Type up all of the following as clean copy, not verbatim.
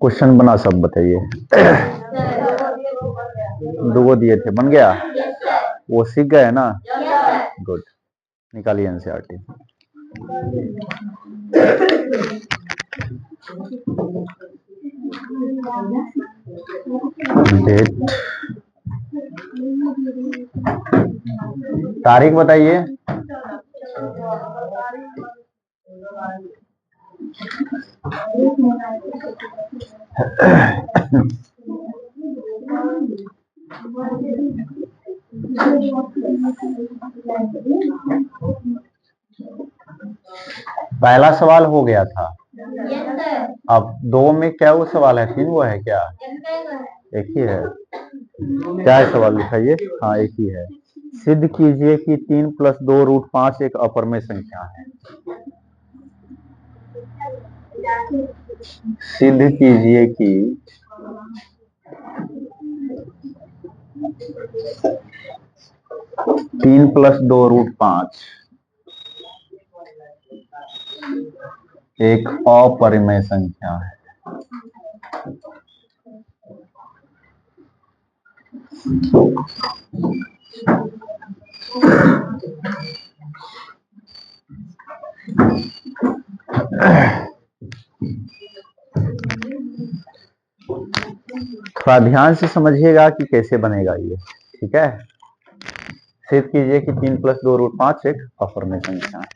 Question बना सब बताइए। दो दिए थे, बन गया? वो सीख गए ना? गुड। निकालिए एनसीईआरटी। डेट, तारीख बताइए। पहला सवाल हो गया था। अब दो में क्या वो सवाल है? तीन वो है क्या? एक ही है। क्या है सवाल दिखाइए। हाँ एक ही है। सिद्ध कीजिए कि 3 + 2√5 एक अपरमेय संख्या है। सिद्ध कीजिए कि 3 + 2√5 एक अपरिमेय संख्या है। थोड़ा ध्यान से समझिएगा कि कैसे बनेगा ये, ठीक है? सिद्ध कीजिए कि 3 + 2√5 एक अपरमेय संख्या है।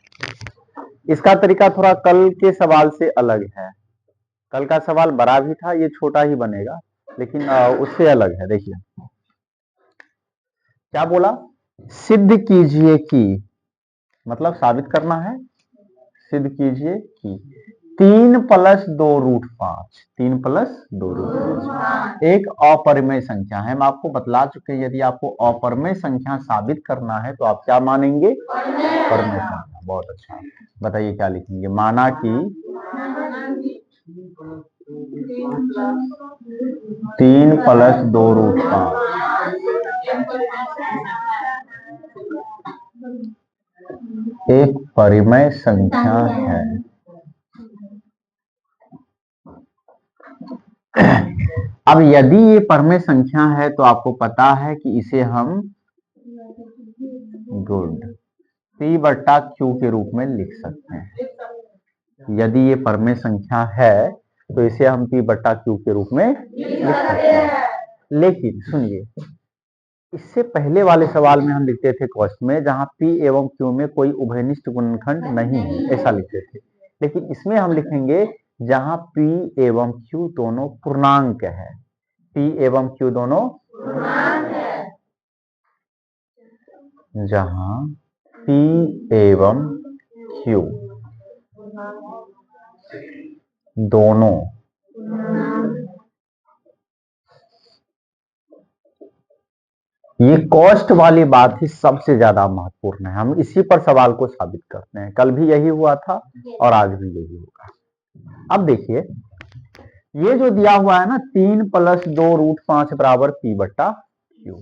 इसका तरीका थोड़ा कल के सवाल से अलग है। कल का सवाल बड़ा भी था, ये छोटा ही बनेगा, लेकिन उससे अलग है। देखिए क्या बोला, सिद्ध कीजिए कि, मतलब साबित करना है। सिद्ध कीजिए कि 3 + 2√5 3 + 2√5 एक अपरिमेय संख्या है। हम आपको बतला चुके हैं, यदि आपको अपरिमेय संख्या साबित करना है तो आप क्या मानेंगे? परिमेय संख्या। बहुत अच्छा। बताइए क्या लिखेंगे? माना कि 3 + 2√5 एक परिमेय संख्या है। अब यदि ये परिमेय संख्या है तो आपको पता है कि इसे हम गुड P/Q के रूप में लिख सकते हैं। यदि ये परिमेय संख्या है तो इसे हम P/Q के रूप में लिख सकते हैं। लेकिन सुनिए, इससे पहले वाले सवाल में हम लिखते थे कॉस्ट में, जहां P एवं Q में कोई उभयनिष्ठ गुणनखंड नहीं है, ऐसा लिखते थे। लेकिन इसमें हम लिखेंगे जहां P एवं Q दोनों पूर्णांक है। P एवं Q दोनों पूर्णांक है। जहां P एवं Q दोनों ये कॉस्ट वाली बात ही सबसे ज्यादा महत्वपूर्ण है। हम इसी पर सवाल को साबित करते हैं। कल भी यही हुआ था और आज भी यही होगा। अब देखिए, ये जो दिया हुआ है ना, 3 + 2√5 = P/Q।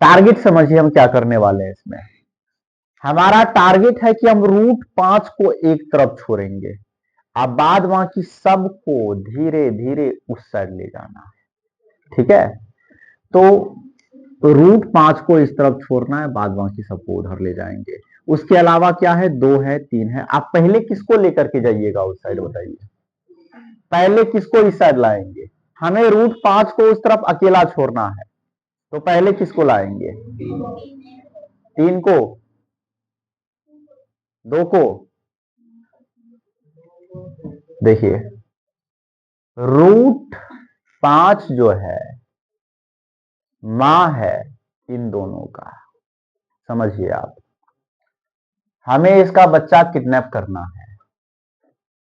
टारगेट समझिए हम क्या करने वाले हैं इसमें। हमारा टारगेट है कि हम √5 को एक तरफ छोड़ेंगे, अब बाद बाकी सबको धीरे धीरे उस साइड ले जाना है, ठीक है? तो √5 को इस तरफ छोड़ना है, बाद बाकी सबको उधर ले जाएंगे। उसके अलावा क्या है? 2 है, 3 है। आप पहले किसको लेकर के जाइएगा उस साइड, बताइए? पहले किसको इस साइड लाएंगे? हमें √5 को उस तरफ अकेला छोड़ना है, तो पहले किसको लाएंगे? 3 को, 2 को। देखिए, √5 जो है मां है इन दोनों का, समझिए आप। हमें इसका बच्चा किडनैप करना है,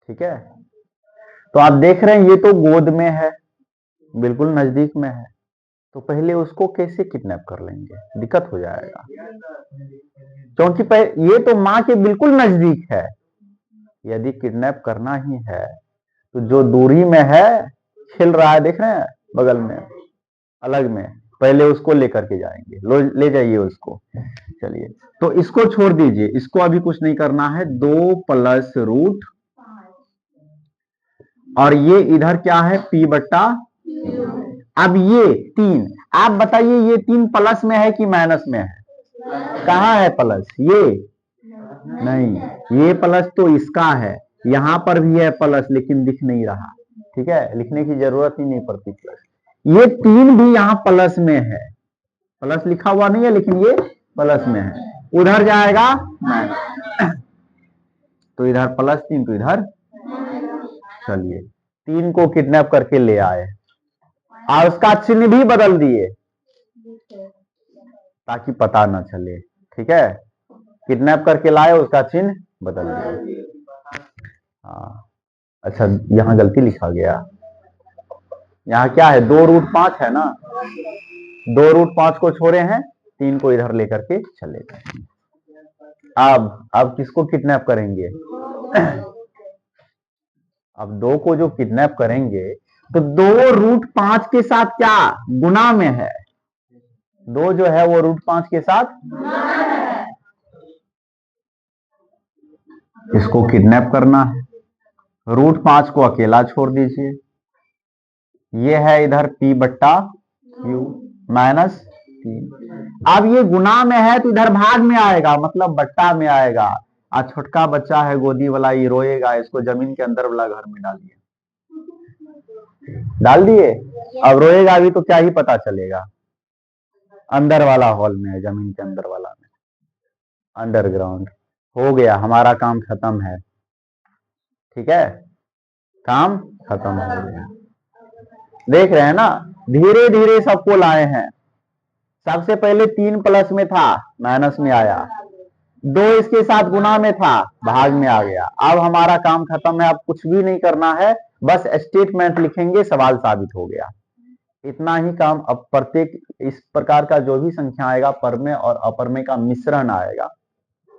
ठीक है? तो आप देख रहे हैं ये तो गोद में है, बिल्कुल नजदीक में है, तो पहले उसको कैसे किडनैप कर लेंगे? दिक्कत हो जाएगा, क्योंकि ये तो मां के बिल्कुल नजदीक है। यदि किडनैप करना ही है तो जो दूरी में है, खेल रहा है, देख रहे हैं, बगल में, अलग में, पहले उसको लेकर के जाएंगे, ले जाइए उसको। चलिए, तो इसको छोड़ दीजिए, इसको अभी कुछ नहीं करना है। 2 प्लस रूट, और ये इधर क्या है, p बट्टा। अब ये 3, आप बताइए ये 3 प्लस में है कि माइनस में है? कहाँ है प्लस? ये नहीं, ये प्लस तो इसका है, यहां पर भी है प्लस लेकिन दिख नहीं रहा। ठीक है, लिखने की जरूरत ही नहीं पड़ती प्लस। ये 3 भी यहाँ प्लस में है, प्लस लिखा हुआ नहीं है लेकिन ये प्लस में है, उधर जाएगा माइनस, तो इधर +3 तो इधर। चलिए, 3 को किडनैप करके ले आए और उसका चिन्ह भी बदल दिए ताकि पता न चले। ठीक है, किडनैप करके लाए, उसका चिन्ह बदल दिए। हाँ, अच्छा यहाँ गलती लिखा गया, यहाँ क्या है, 2√5 है ना, 2√5 को छोड़े हैं, 3 को इधर लेकर के चले गए। अब किसको किडनैप करेंगे? अब 2 को जो किडनैप करेंगे तो 2√5 के साथ क्या गुना में है? 2 जो है वो √5 के साथ, इसको किडनैप करना है। √5 को अकेला छोड़ दीजिए, ये है इधर p बट्टा q -3। अब ये गुना में है तो इधर भाग में आएगा, मतलब बट्टा में आएगा। आज छोटका बच्चा है गोदी वाला, ये रोएगा, इसको जमीन के अंदर वाला घर में डालिए, डाल दिए। अब रोएगा अभी तो क्या ही पता चलेगा, अंदर वाला हॉल में है, जमीन के अंदर वाला में, अंडरग्राउंड। हो गया, हमारा काम खत्म है। ठीक है, काम खत्म हो गया। देख रहे हैं ना, धीरे धीरे सबको लाए हैं। सबसे पहले 3 प्लस में था, माइनस में आया, 2 इसके साथ गुना में था, भाग में आ गया। अब हमारा काम खत्म है, अब कुछ भी नहीं करना है, बस स्टेटमेंट लिखेंगे, सवाल साबित हो गया। इतना ही काम। अब प्रत्येक इस प्रकार का जो भी संख्या आएगा, परमेय और अपरमेय का मिश्रण आएगा।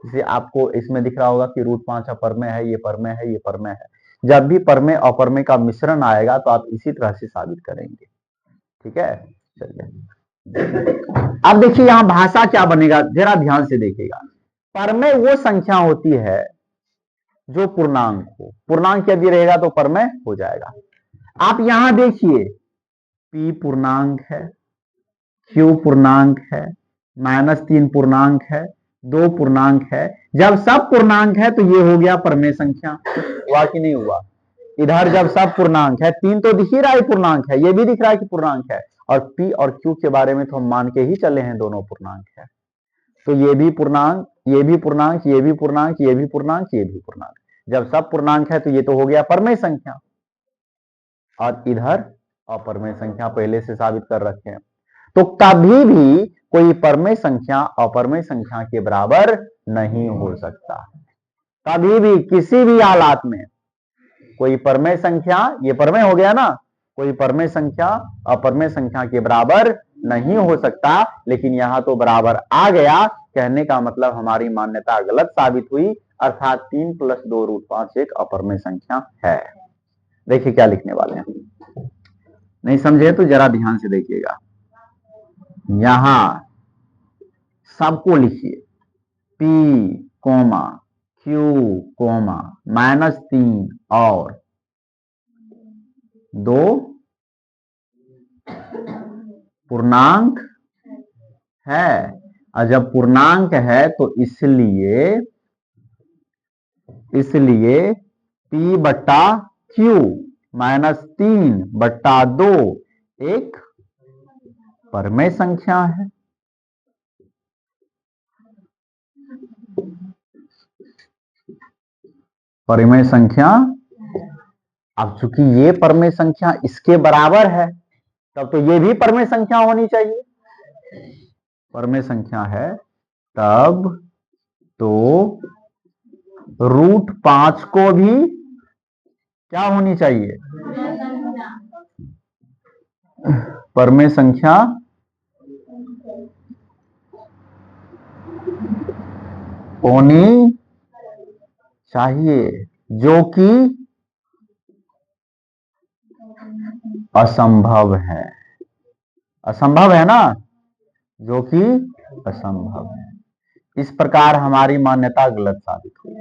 जैसे आपको इसमें दिख रहा होगा कि √5 अपरमेय है, ये परमेय है, ये परमेय है। जब भी परमेय अपरमेय का मिश्रण आएगा तो आप इसी तरह से साबित करेंगे। ठीक है, चलिए अब देखिए यहां भाषा क्या बनेगा, जरा ध्यान से देखिएगा। परमेय वो संख्या होती है जो पूर्णांक हो, पूर्णांक यदि रहेगा तो परमेय हो जाएगा। आप यहां देखिए, p पूर्णांक है, q पूर्णांक है, -3 पूर्णांक है, 2 पूर्णांक है। जब सब पूर्णांक है तो ये हो गया परमेय संख्या। हुआ कि नहीं हुआ? इधर जब सब पूर्णांक है, 3 तो दिख ही रहा है पूर्णांक है, ये भी दिख रहा है कि पूर्णांक है, और p और q के बारे में तो हम मान के ही चले हैं दोनों पूर्णांक है। तो ये भी पूर्णांक, ये भी पूर्णांक, ये भी पूर्णांक, ये भी पूर्णांक, ये भी पूर्णांक। जब सब पूर्णांक है तो ये तो हो गया परमेय संख्या, और इधर अपरमेय संख्या पहले से साबित कर रखे हैं। तो कभी भी कोई परमेय संख्या अपरमेय संख्या के बराबर नहीं हो सकता। कभी भी किसी भी हालात में कोई परमेय संख्या, ये परमेय हो गया ना, कोई परमेय संख्या अपरमेय संख्या के बराबर नहीं हो सकता। लेकिन यहां तो बराबर आ गया, कहने का मतलब हमारी मान्यता गलत साबित हुई, अर्थात 3 + 2√5 एक अपरमेय संख्या है। देखिए क्या लिखने वाले हैं, नहीं समझे तो जरा ध्यान से देखिएगा। यहां सबको लिखिए, p, q, -3 और 2 पूर्णांक है। और जब पूर्णांक है तो इसलिए p बट्टा q -3/2 एक परमेय संख्या है। परमेय संख्या। अब चूंकि ये परमेय संख्या इसके बराबर है, तब तो ये भी परमेय संख्या होनी चाहिए। परमेय संख्या है तब तो √5 को भी क्या होनी चाहिए? परमेय संख्या होनी चाहिए, जो कि असंभव है। असंभव है ना, जो कि असंभव है। इस प्रकार हमारी मान्यता गलत साबित हुई।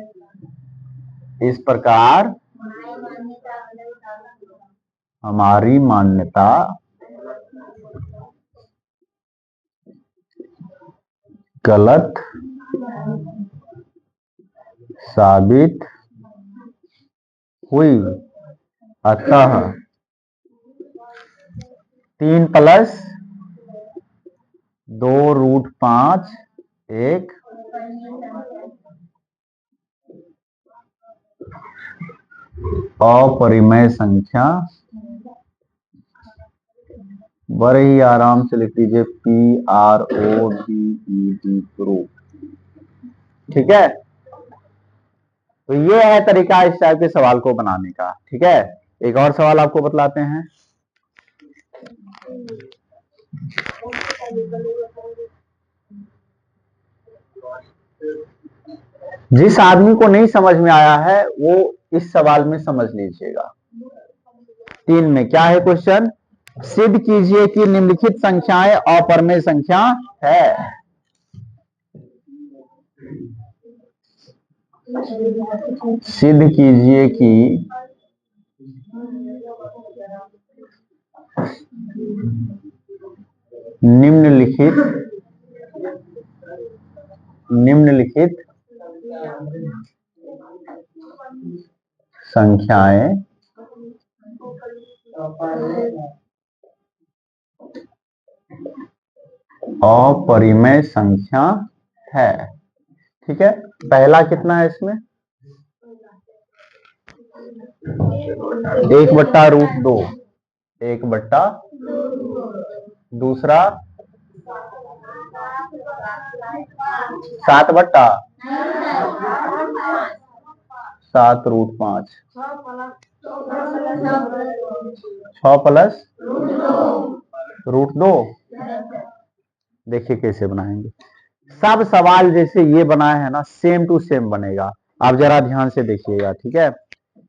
इस प्रकार हमारी मान्यता गलत साबित हुई। अतः 3 + 2√5 एक अपरिमेय संख्या। बड़े ही आराम से लिख लीजिए PRODED प्रूफ। ठीक है, तो ये है तरीका इस टाइप के सवाल को बनाने का। ठीक है, एक और सवाल आपको बतलाते हैं। जिस आदमी को नहीं समझ में आया है वो इस सवाल में समझ लीजिएगा। 3 में क्या है क्वेश्चन? सिद्ध कीजिए कि निम्नलिखित संख्याएं अपरिमेय संख्या है। सिद्ध कीजिए कि निम्नलिखित संख्याएं अपरिमेय संख्या है। ठीक है, पहला कितना है इसमें? 1/√2, 1/, दूसरा 7/7√5, 6+√2। देखिए कैसे बनाएंगे। सब सवाल जैसे ये बनाए हैं ना, सेम टू सेम बनेगा। आप जरा ध्यान से देखिएगा। ठीक है,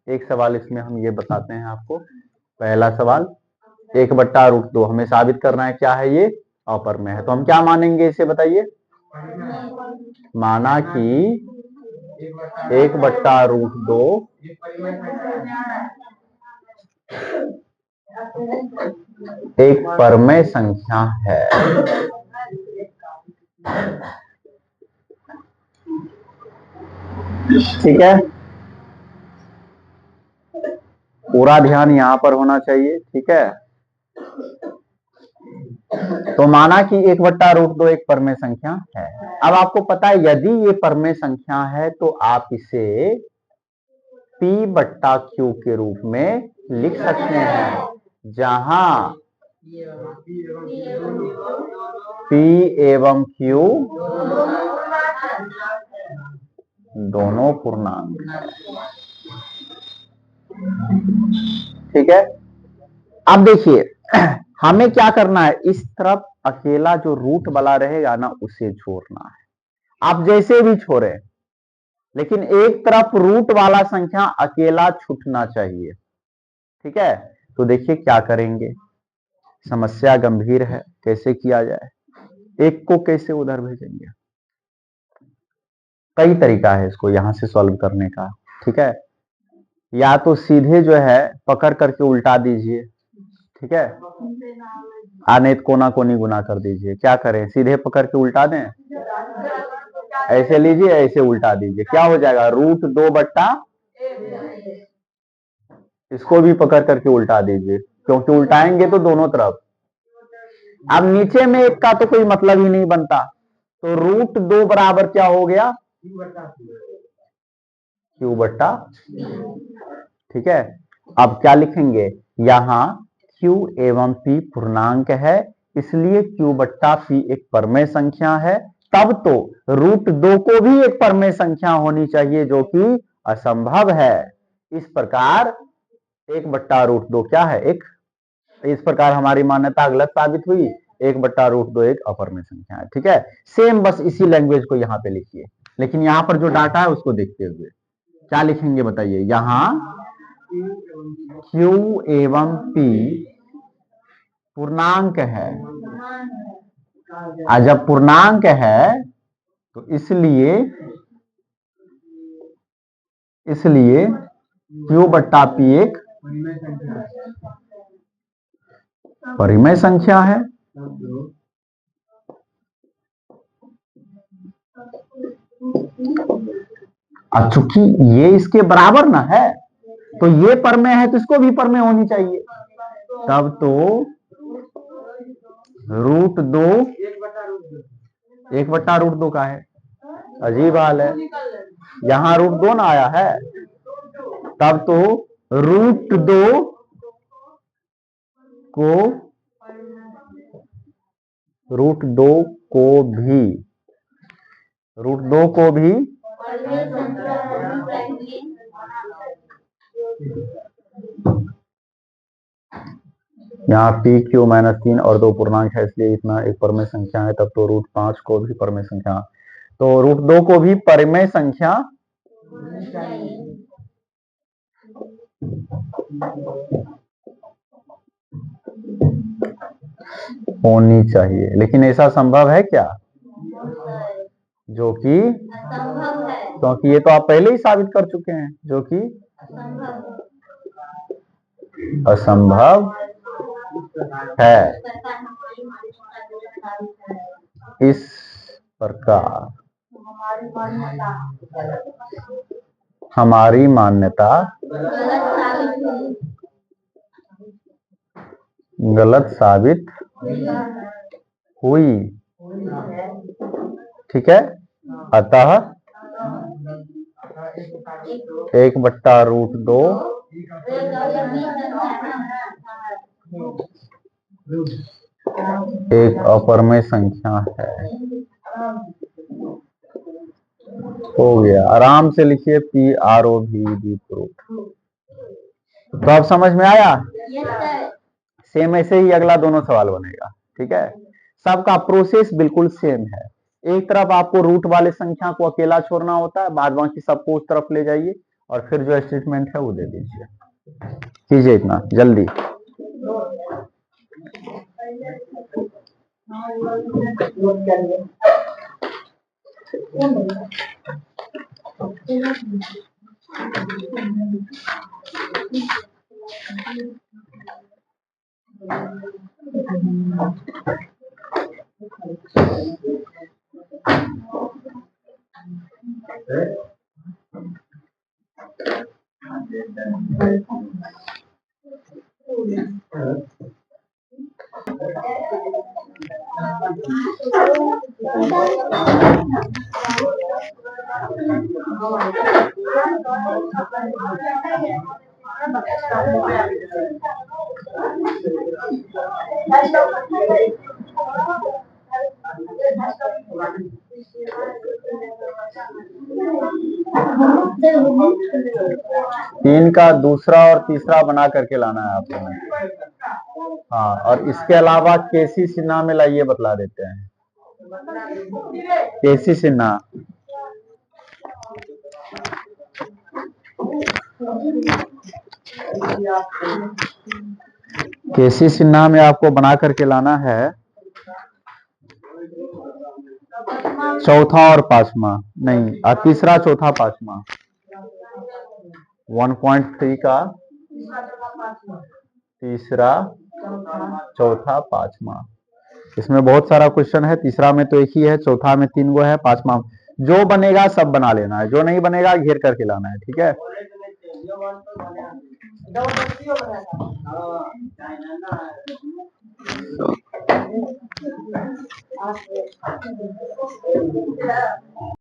एक सवाल इसमें हम ये बताते हैं आपको। पहला सवाल 1/√2 हमें साबित करना है क्या है, ये अपरिमेय है। तो हम क्या मानेंगे इसे बताइए? माना कि 1/√2 एक परमेय संख्या है। ठीक है, पूरा ध्यान यहां पर होना चाहिए। ठीक है, तो माना कि 1/√2 एक परमेय संख्या है। अब आपको पता है यदि ये परमेय संख्या है तो आप इसे P/Q के रूप में लिख सकते हैं, जहां P एवं Q दोनों पूर्णांक हैं। ठीक है, अब देखिए हमें क्या करना है, इस तरफ अकेला जो रूट वाला रहेगा ना उसे छोड़ना है। आप जैसे भी छोड़े, लेकिन एक तरफ रूट वाला संख्या अकेला छूटना चाहिए। ठीक है, तो देखिए क्या करेंगे। समस्या गंभीर है, कैसे किया जाए, एक को कैसे उधर भेजेंगे। कई तरीका है इसको यहां से सॉल्व करने का। ठीक है, या तो सीधे जो है पकड़ करके उल्टा दीजिए। ठीक है, आनेत कोना कोनी गुना कर दीजिए। क्या करें, सीधे पकड़ के उल्टा दें, ऐसे लीजिए, ऐसे उल्टा दीजिए। क्या हो जाएगा, √2/, इसको भी पकड़ करके उल्टा दीजिए, क्योंकि उल्टाएंगे तो दोनों तरफ। अब नीचे में एक का तो कोई मतलब ही नहीं बनता, तो √2 बराबर क्या हो गया, Q/। ठीक है, अब क्या लिखेंगे, यहां Q एवं P पूर्णांक है, इसलिए Q/P एक परमेय संख्या है। तब तो √2 को भी एक परमेय संख्या होनी चाहिए, जो कि असंभव है। इस प्रकार 1/√2 क्या है, एक। इस प्रकार हमारी मान्यता गलत साबित हुई। 1/√2 एक अपरिमेय संख्या है। ठीक है, सेम बस इसी लैंग्वेज को यहाँ पे लिखिए, लेकिन यहाँ पर जो डाटा है उसको देखते हुए क्या लिखेंगे बताइए। यहां Q एवं P पूर्णांक है। जब पूर्णांक है तो इसलिए Q बट्टा P एक परिमेय संख्या है। अब चूंकि ये इसके बराबर ना है तो ये परमेय है तो इसको भी परमेय होनी चाहिए। तब तो √2 1/√2 का है। अजीब हाल है, यहां √2 ना आया है, तब तो √2 को भी यहाँ PQ -3 और 2 पूर्णांक है इसलिए इतना एक परमेय संख्या है। तब तो √5 को भी परमेय संख्या, तो √2 को भी परमेय संख्या होनी चाहिए। लेकिन ऐसा संभव है क्या? जो कि क्योंकि ये तो आप पहले ही साबित कर चुके हैं, जो कि असंभव है। इस प्रकार हमारी मान्यता गलत साबित हुई। ठीक है, अतः 1/√2 एक अपरमेय संख्या है। हो गया, आराम से लिखिए PROVD प्रूफ। तो अब समझ में आया? सेम ऐसे ही अगला दोनों सवाल बनेगा। ठीक है, सबका प्रोसेस बिल्कुल सेम है। एक तरफ आपको रूट वाले संख्या को अकेला छोड़ना होता है, बाद बाकी सबको उस तरफ ले जाइए और फिर जो स्टेटमेंट है वो दे दीजिए। कीजिए इतना जल्दी। तीन का दूसरा और तीसरा बना करके लाना है आपको। हाँ, और इसके अलावा केसी सिन्हा में लाइए, बतला देते हैं। केसी सिन्हा में आपको बना करके लाना है चौथा और पांचवा, नहीं तीसरा चौथा पांचवा। 1.3 का तीसरा चौथा पांचवा। इसमें बहुत सारा क्वेश्चन है। तीसरा में तो एक ही है, चौथा में 3 गो है, पांचवा जो बनेगा सब बना लेना है, जो नहीं बनेगा घेर करके लाना है। ठीक है,